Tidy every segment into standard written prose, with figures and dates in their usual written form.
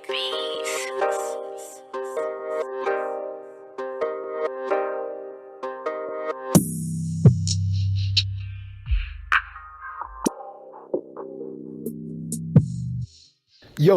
Yo,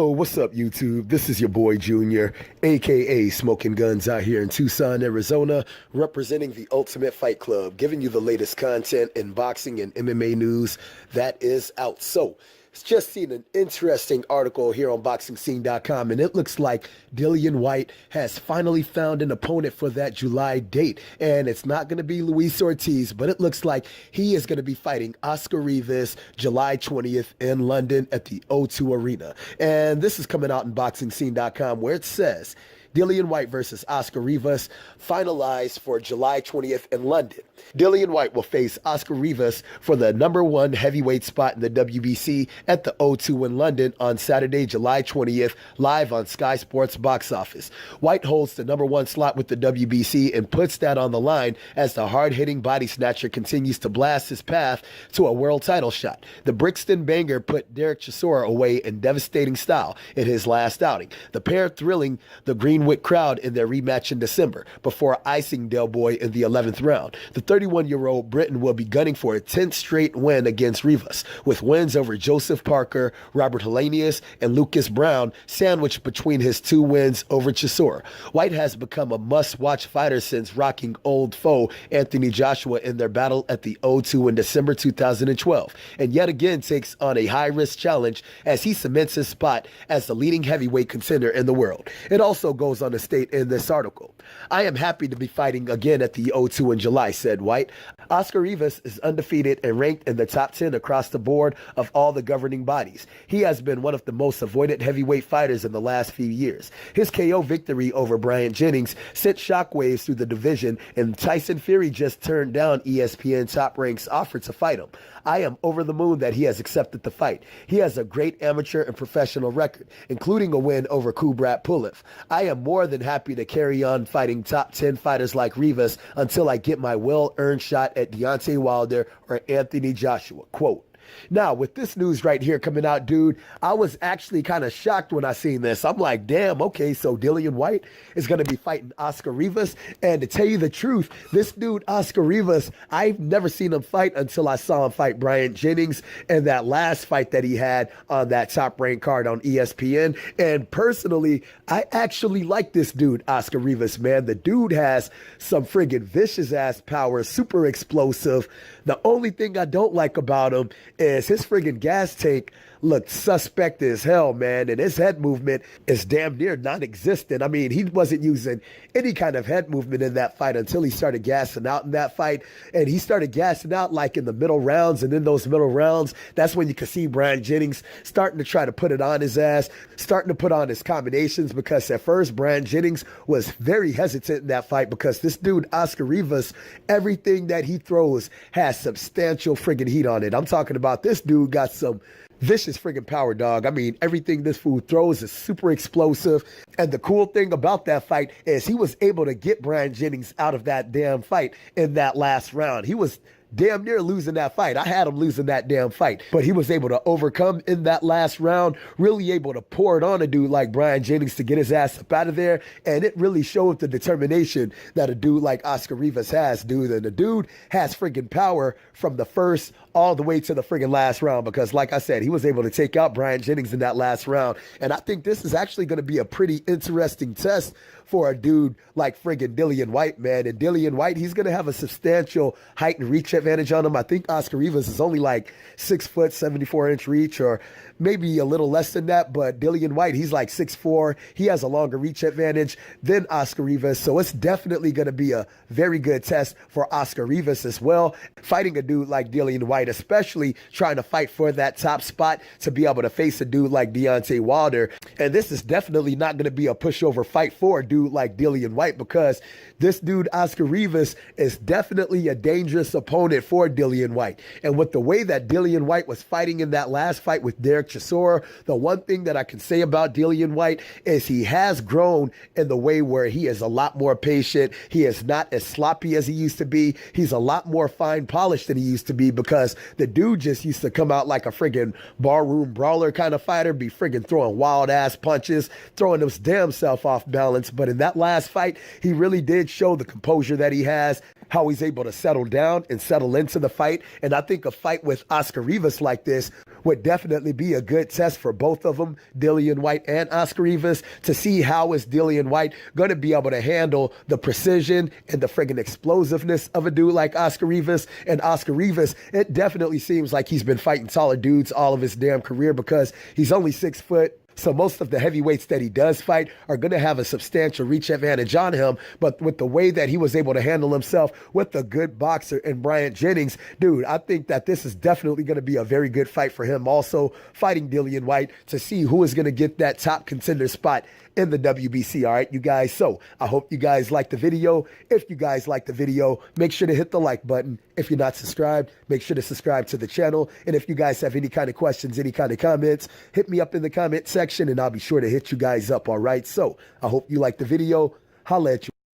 what's up, YouTube? This is your boy Junior, aka Smoking Guns, out here in Tucson, Arizona, representing the Ultimate Fight Club, giving you the latest content in boxing and MMA news that is out. So, just seen an interesting article here on BoxingScene.com, and it looks like Dillian White has finally found an opponent for that July date. And it's not going to be Luis Ortiz, but it looks like he is going to be fighting OSCAR Rivas July 20th in London at the O2 Arena. And this is coming out in BoxingScene.com, where it says, Dillian White versus OSCAR Rivas finalized for July 20th in London. Dillian White will face OSCAR Rivas for the #1 heavyweight spot in the WBC at the O2 in London on Saturday, July 20th, live on Sky Sports Box Office. White holds the #1 slot with the WBC and puts that on the line as the hard-hitting body snatcher continues to blast his path to a world title shot. The Brixton banger put Derek Chisora away in devastating style in his last outing. The pair thrilling the Greenwood crowd in their rematch in December before icing Del Boy in the 11th round. The 31-year-old Briton will be gunning for a 10th straight win against Rivas, with wins over Joseph Parker, Robert Helenius, and Lucas Brown sandwiched between his 2 wins over Chisora. White has become a must-watch fighter since rocking old foe Anthony Joshua in their battle at the O2 in December 2012, and yet again takes on a high-risk challenge as he cements his spot as the leading heavyweight contender in the world. It also goes on to state in this article, "I am happy to be fighting again at the O2 in July," said White. OSCAR Rivas is undefeated and ranked in the top 10 across the board of all the governing bodies. He has been one of the most avoided heavyweight fighters in the last few years. His KO victory over Bryant Jennings sent shockwaves through the division, and Tyson Fury just turned down ESPN Top Rank's offer to fight him. I am over the moon that he has accepted the fight. He has a great amateur and professional record, including a win over Kubrat Pulev. I am more than happy to carry on fighting top 10 fighters like Rivas until I get my well-earned shot at Deontay Wilder or Anthony Joshua. Quote. Now, with this news right here coming out, dude, I was actually kind of shocked when I seen this. I'm like, damn, okay, so Dillian White is going to be fighting OSCAR Rivas. And to tell you the truth, this dude, OSCAR Rivas, I've never seen him fight until I saw him fight Bryant Jennings in that last fight that he had on that top-ranked card on ESPN. And personally, I actually like this dude, OSCAR Rivas, man. The dude has some friggin' vicious-ass power, super explosive. The only thing I don't like about him is his friggin' gas tank looked suspect as hell, man, and his head movement is damn near non-existent. I mean, he wasn't using any kind of head movement in that fight until he started gassing out in that fight, and he started gassing out like in the middle rounds, and in those middle rounds, that's when you could see Bryant Jennings starting to try to put it on his ass, starting to put on his combinations, because at first, Bryant Jennings was very hesitant in that fight because this dude, OSCAR Rivas, everything that he throws has substantial friggin' heat on it. I'm talking about this dude got some vicious friggin' power, dog. I mean, everything this fool throws is super explosive. And the cool thing about that fight is he was able to get Bryant Jennings out of that damn fight in that last round. He was damn near losing that fight. I had him losing that damn fight, but he was able to overcome in that last round, really able to pour it on a dude like Bryant Jennings to get his ass up out of there, and it really showed the determination that a dude like OSCAR Rivas has, dude, and the dude has friggin' power from the first all the way to the friggin' last round, because like I said, he was able to take out Bryant Jennings in that last round, and I think this is actually going to be a pretty interesting test for a dude like friggin' Dillian White, man. And Dillian White, he's going to have a substantial height and reach advantage on him. I think OSCAR Rivas is only like 6 foot, 74-inch reach, or maybe a little less than that. But Dillian White, he's like 6'4". He has a longer reach advantage than OSCAR Rivas. So it's definitely going to be a very good test for OSCAR Rivas as well. Fighting a dude like Dillian White, especially trying to fight for that top spot to be able to face a dude like Deontay Wilder. And this is definitely not going to be a pushover fight for a dude like Dillian White, because this dude, OSCAR Rivas, is definitely a dangerous opponent for Dillian White. And with the way that Dillian White was fighting in that last fight with Derek direct chasseur. The one thing that I can say about Dillian White is he has grown in the way where he is a lot more patient. He is not as sloppy as he used to be. He's a lot more fine polished than he used to be, because the dude just used to come out like a friggin' barroom brawler kind of fighter, be friggin' throwing wild ass punches, throwing his damn self off balance. But in that last fight, he really did show the composure that he has, how he's able to settle down and settle into the fight. And I think a fight with OSCAR Rivas like this would definitely be a good test for both of them, Dillian White and OSCAR Rivas, to see how is Dillian White going to be able to handle the precision and the friggin' explosiveness of a dude like OSCAR Rivas. And OSCAR Rivas, it definitely seems like he's been fighting taller dudes all of his damn career, because he's only 6 foot. So most of the heavyweights that he does fight are going to have a substantial reach advantage on him. But with the way that he was able to handle himself with a good boxer in Bryant Jennings, dude, I think that this is definitely going to be a very good fight for him. Also fighting Dillian White to see who is going to get that top contender spot in the WBC. All right, you guys. So I hope you guys like the video. If you guys like the video, make sure to hit the like button. If you're not subscribed, make sure to subscribe to the channel. And if you guys have any kind of questions, any kind of comments, hit me up in the comment section and I'll be sure to hit you guys up. All right. So I hope you like the video. Holla at you.